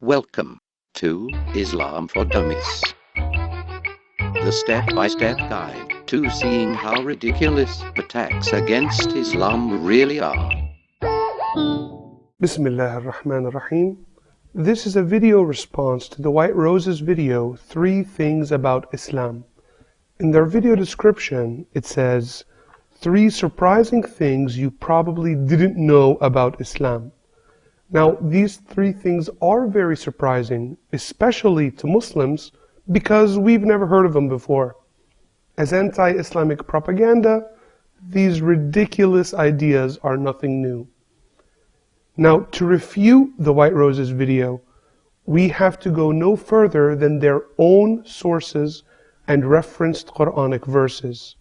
Welcome to Islam for Dummies, the step-by-step guide to seeing how ridiculous attacks against Islam really are. Bismillah ar-Rahman ar-Rahim. This is a video response to the White Roses video, 3 Things About Islam. In their video description, it says, 3 surprising things you probably didn't know about Islam. Now, these 3 things are very surprising, especially to Muslims, because we've never heard of them before. As anti-Islamic propaganda, these ridiculous ideas are nothing new. Now, to refute the White Roses video, we have to go no further than their own sources and referenced Quranic verses.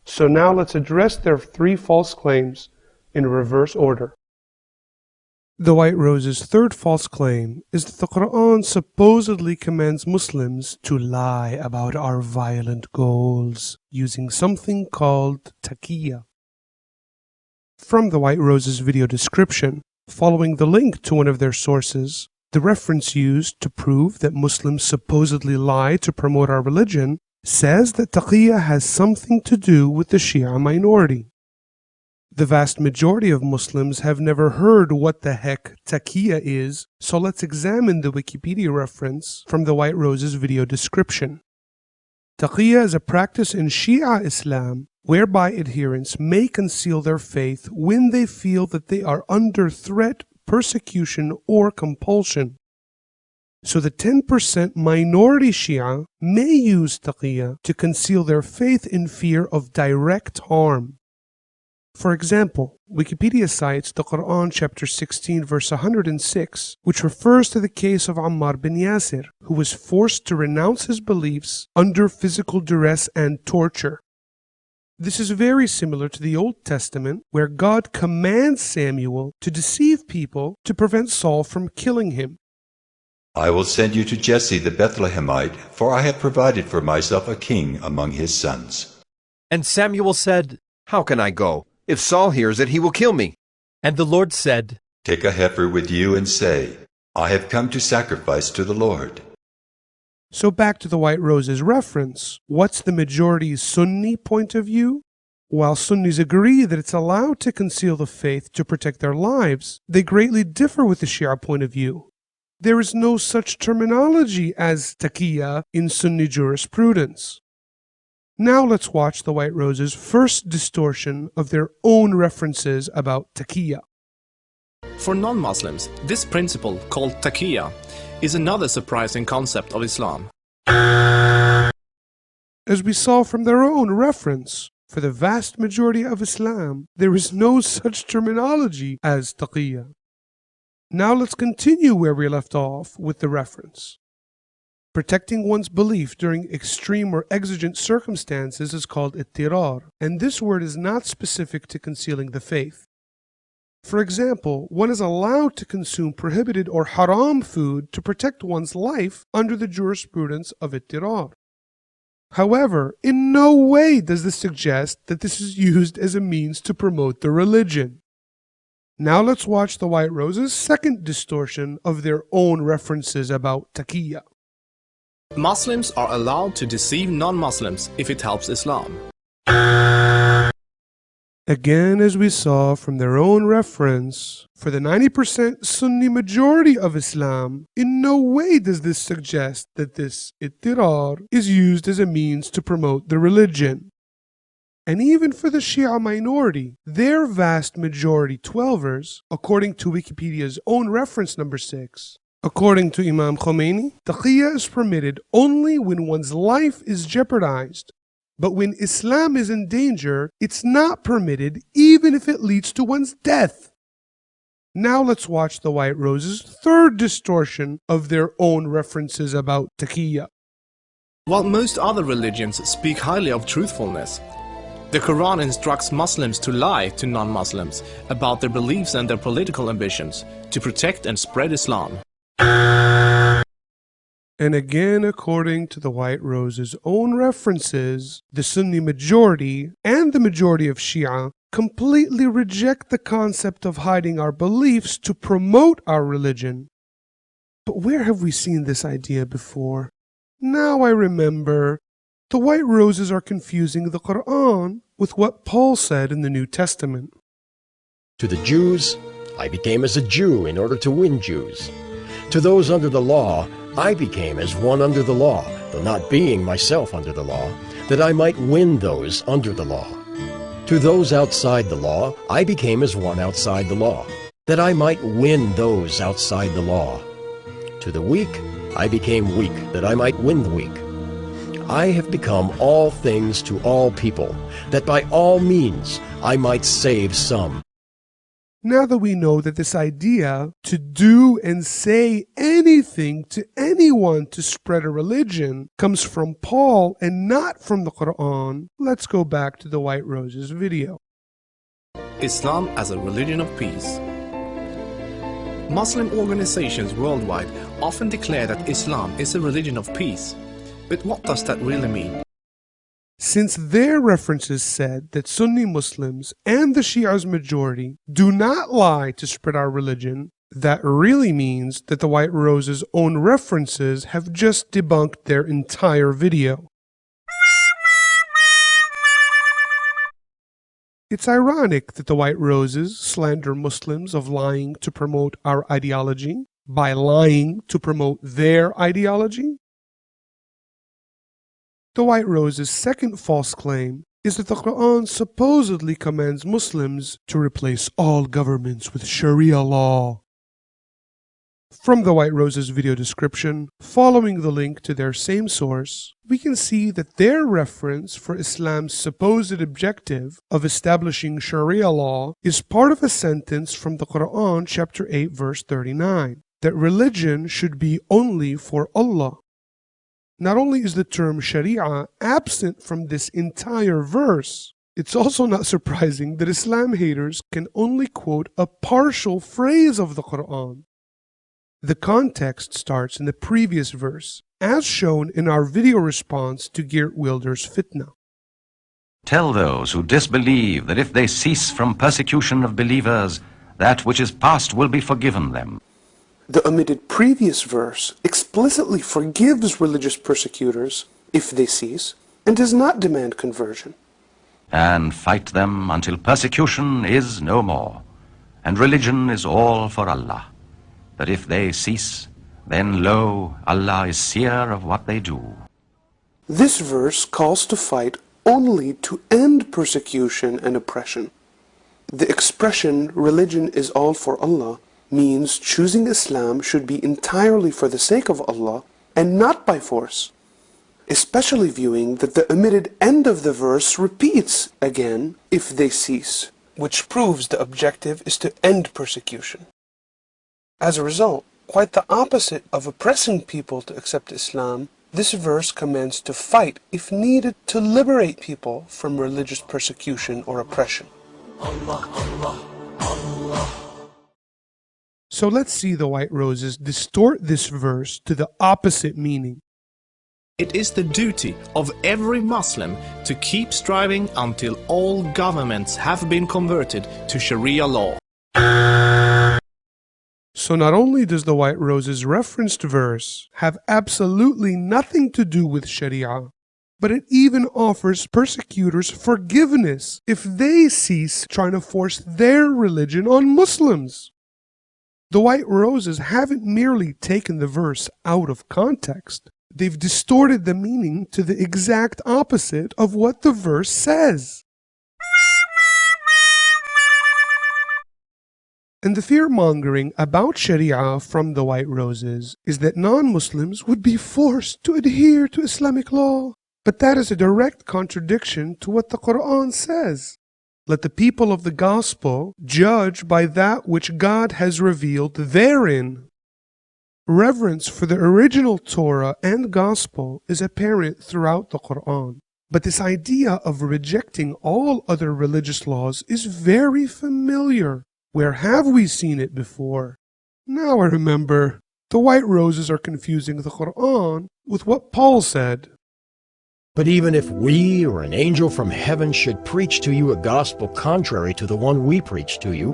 So now let's address their 3 false claims in reverse order. The White Roses' third false claim is that the Quran supposedly commands Muslims to lie about our violent goals using something called taqiyya. From the White Roses video description, following the link to one of their sources, the reference used to prove that Muslims supposedly lie to promote our religion says that taqiyya has something to do with the Shia minority. The vast majority of Muslims have never heard what the heck taqiyya is, so let's examine the Wikipedia reference from the White Roses video description. Taqiyya is a practice in Shia Islam whereby adherents may conceal their faith when they feel that they are under threat, persecution, or compulsion. So the 10% minority Shia may use taqiyya to conceal their faith in fear of direct harm. For example, Wikipedia cites the Quran chapter 16 verse 106, which refers to the case of Ammar bin Yasir, who was forced to renounce his beliefs under physical duress and torture. This is very similar to the Old Testament, where God commands Samuel to deceive people to prevent Saul from killing him. I will send you to Jesse the Bethlehemite, for I have provided for myself a king among his sons. And Samuel said, "How can I go? If Saul hears it, he will kill me." And the Lord said, Take a heifer with you and say, I have come to sacrifice to the Lord. So back to the White Roses reference, what's the majority Sunni point of view? While Sunnis agree that it's allowed to conceal the faith to protect their lives, they greatly differ with the Shia point of view. There is no such terminology as taqiyya in Sunni jurisprudence. Now let's watch the White Roses' first distortion of their own references about taqiyya. For non-Muslims, this principle, called taqiyya, is another surprising concept of Islam. As we saw from their own reference, for the vast majority of Islam, there is no such terminology as taqiyya. Now let's continue where we left off with the reference. Protecting one's belief during extreme or exigent circumstances is called ittirar, and this word is not specific to concealing the faith. For example, one is allowed to consume prohibited or haram food to protect one's life under the jurisprudence of ittirar. However, in no way does this suggest that this is used as a means to promote the religion. Now let's watch the White Roses' second distortion of their own references about taqiyya. Muslims are allowed to deceive non-Muslims if it helps Islam. Again, as we saw from their own reference, for the 90% Sunni majority of Islam, in no way does this suggest that this ittirar is used as a means to promote the religion. And even for the Shia minority, their vast majority Twelvers, according to Wikipedia's own reference number 6, according to Imam Khomeini, taqiyya is permitted only when one's life is jeopardized. But when Islam is in danger, it's not permitted even if it leads to one's death. Now let's watch the White Roses' third distortion of their own references about taqiyya. While most other religions speak highly of truthfulness, the Quran instructs Muslims to lie to non-Muslims about their beliefs and their political ambitions to protect and spread Islam. And again, according to the White Roses' own references, the Sunni majority and the majority of Shia completely reject the concept of hiding our beliefs to promote our religion. But where have we seen this idea before? Now I remember. The white roses are confusing the Quran with what Paul said in the New Testament. To the Jews, I became as a Jew in order to win Jews. To those under the law, I became as one under the law, though not being myself under the law, that I might win those under the law. To those outside the law, I became as one outside the law, that I might win those outside the law. To the weak, I became weak, that I might win the weak. I have become all things to all people, that by all means I might save some. Now that we know that this idea to do and say anything to anyone to spread a religion comes from Paul and not from the Quran, let's go back to the White Roses video. Islam as a religion of peace. Muslim organizations worldwide often declare that Islam is a religion of peace. But what does that really mean? Since their references said that Sunni Muslims and the Shia's majority do not lie to spread our religion, that really means that the White Roses' own references have just debunked their entire video. It's ironic that the White Roses slander Muslims of lying to promote our ideology by lying to promote their ideology. The White Roses' second false claim is that the Quran supposedly commands Muslims to replace all governments with Sharia law. From the White Roses video description, following the link to their same source, we can see that their reference for Islam's supposed objective of establishing Sharia law is part of a sentence from the Quran chapter 8 verse 39, that religion should be only for Allah. Not only is the term Sharia absent from this entire verse, it's also not surprising that Islam haters can only quote a partial phrase of the Quran. The context starts in the previous verse, as shown in our video response to Geert Wilder's Fitna. Tell those who disbelieve that if they cease from persecution of believers, that which is past will be forgiven them. The omitted previous verse explicitly forgives religious persecutors if they cease and does not demand conversion. And fight them until persecution is no more, and religion is all for Allah. That if they cease, then lo, Allah is seer of what they do. This verse calls to fight only to end persecution and oppression. The expression, religion is all for Allah, means choosing Islam should be entirely for the sake of Allah and not by force, especially viewing that the omitted end of the verse repeats again, if they cease, which proves the objective is to end persecution. As a result, quite the opposite of oppressing people to accept Islam, this verse commands to fight, if needed, to liberate people from religious persecution or oppression. Allah, Allah, Allah. So let's see the White Roses distort this verse to the opposite meaning. It is the duty of every Muslim to keep striving until all governments have been converted to Sharia law. So not only does the White Roses referenced verse have absolutely nothing to do with Sharia, but it even offers persecutors forgiveness if they cease trying to force their religion on Muslims. The White Roses haven't merely taken the verse out of context, they've distorted the meaning to the exact opposite of what the verse says. And the fear-mongering about Sharia from the White Roses is that non-Muslims would be forced to adhere to Islamic law. But that is a direct contradiction to what the Quran says. Let the people of the gospel judge by that which God has revealed therein. Reverence for the original Torah and gospel is apparent throughout the Quran. But this idea of rejecting all other religious laws is very familiar. Where have we seen it before? Now I remember. The White Roses are confusing the Quran with what Paul said. But even if we or an angel from heaven should preach to you a gospel contrary to the one we preach to you,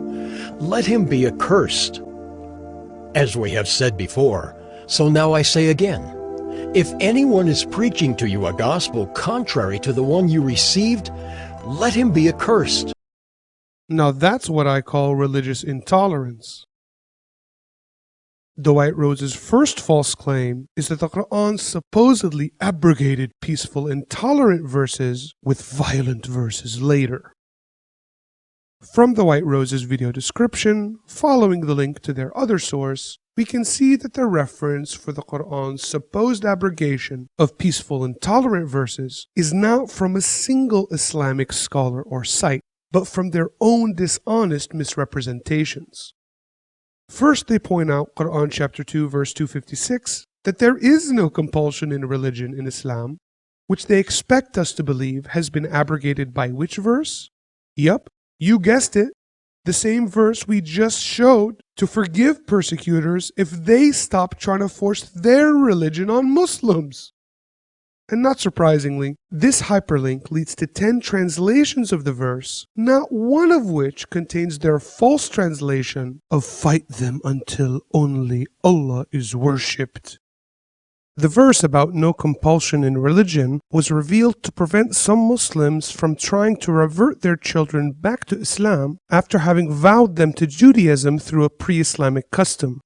let him be accursed. As we have said before, so now I say again, if anyone is preaching to you a gospel contrary to the one you received, let him be accursed. Now that's what I call religious intolerance. The White Rose's first false claim is that the Quran supposedly abrogated peaceful and tolerant verses with violent verses later. From the White Rose's video description, following the link to their other source, we can see that the reference for the Quran's supposed abrogation of peaceful and tolerant verses is not from a single Islamic scholar or site, but from their own dishonest misrepresentations. First, they point out Quran chapter 2 verse 256 that there is no compulsion in religion in Islam, which they expect us to believe has been abrogated by which verse? Yup, you guessed it, the same verse we just showed to forgive persecutors if they stop trying to force their religion on Muslims. And not surprisingly, this hyperlink leads to 10 translations of the verse, not one of which contains their false translation of "fight them until only Allah is worshipped." The verse about no compulsion in religion was revealed to prevent some Muslims from trying to revert their children back to Islam after having vowed them to Judaism through a pre-Islamic custom.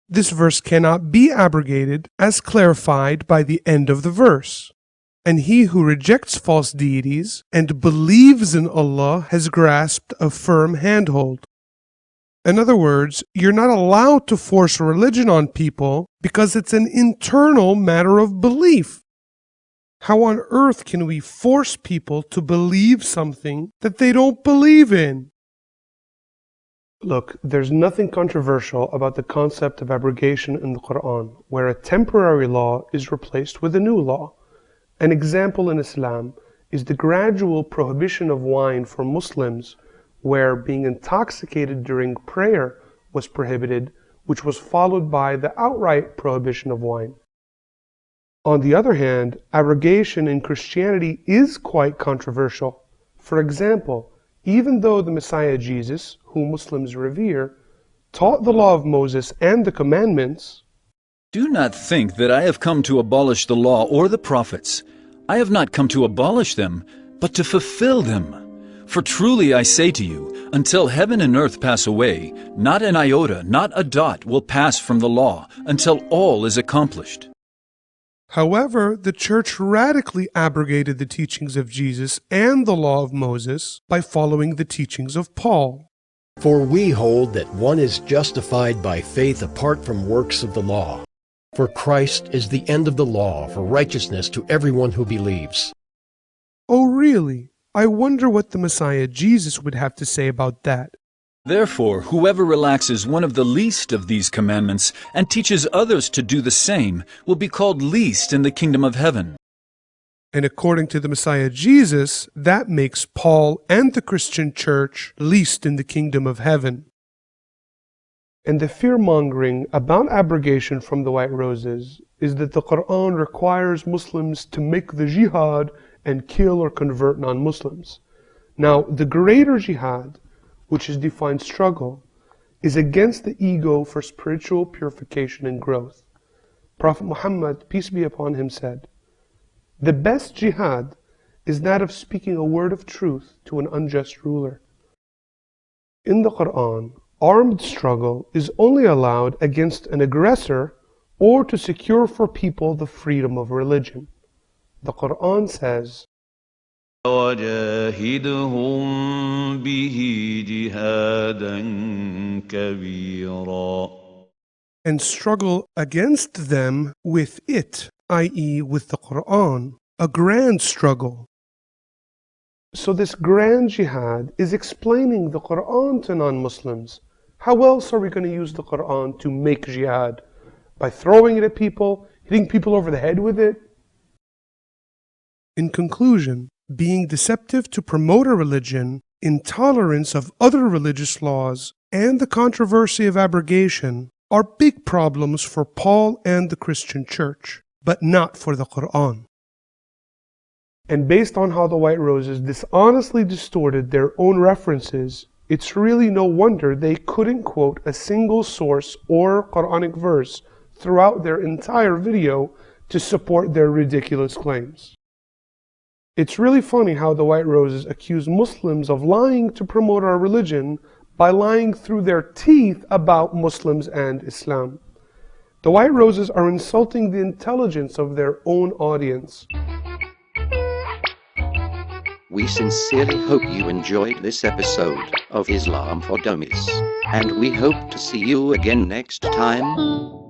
This verse cannot be abrogated as clarified by the end of the verse. And he who rejects false deities and believes in Allah has grasped a firm handhold. In other words, you're not allowed to force religion on people because it's an internal matter of belief. How on earth can we force people to believe something that they don't believe in? Look, there's nothing controversial about the concept of abrogation in the Quran, where a temporary law is replaced with a new law. An example in Islam is the gradual prohibition of wine for Muslims, where being intoxicated during prayer was prohibited, which was followed by the outright prohibition of wine. On the other hand, abrogation in Christianity is quite controversial. For example, even though the Messiah Jesus, whom Muslims revere, taught the law of Moses and the commandments, "Do not think that I have come to abolish the law or the prophets. I have not come to abolish them, but to fulfill them. For truly I say to you, until heaven and earth pass away, not an iota, not a dot will pass from the law, until all is accomplished." However, the Church radically abrogated the teachings of Jesus and the law of Moses by following the teachings of Paul. For we hold that one is justified by faith apart from works of the law. For Christ is the end of the law for righteousness to everyone who believes. Oh really? I wonder what the Messiah Jesus would have to say about that. Therefore, whoever relaxes one of the least of these commandments and teaches others to do the same will be called least in the kingdom of heaven. And according to the Messiah Jesus, that makes Paul and the Christian church least in the kingdom of heaven. And the fear-mongering about abrogation from the White Roses is that the Quran requires Muslims to make the jihad and kill or convert non-Muslims. Now, the greater jihad, which is defined struggle, is against the ego for spiritual purification and growth. Prophet Muhammad, peace be upon him, said, "The best jihad is that of speaking a word of truth to an unjust ruler." In the Quran, armed struggle is only allowed against an aggressor or to secure for people the freedom of religion. The Quran says, وَجَاهِدْهُمْ بِهِ جِهَادًا كَبِيرًا, and struggle against them with it, i.e. with the Quran, a grand struggle. So this grand jihad is explaining the Quran to non-Muslims. How else are we going to use the Quran to make jihad? By throwing it at people, hitting people over the head with it? In conclusion, being deceptive to promote a religion, intolerance of other religious laws, and the controversy of abrogation are big problems for Paul and the Christian Church, but not for the Quran. And based on how the White Roses dishonestly distorted their own references, It's really no wonder they couldn't quote a single source or Quranic verse throughout their entire video to support their ridiculous claims. It's really funny how the White Roses accuse Muslims of lying to promote our religion by lying through their teeth about Muslims and Islam. The White Roses are insulting the intelligence of their own audience. We sincerely hope you enjoyed this episode of Islam for Dummies, and we hope to see you again next time.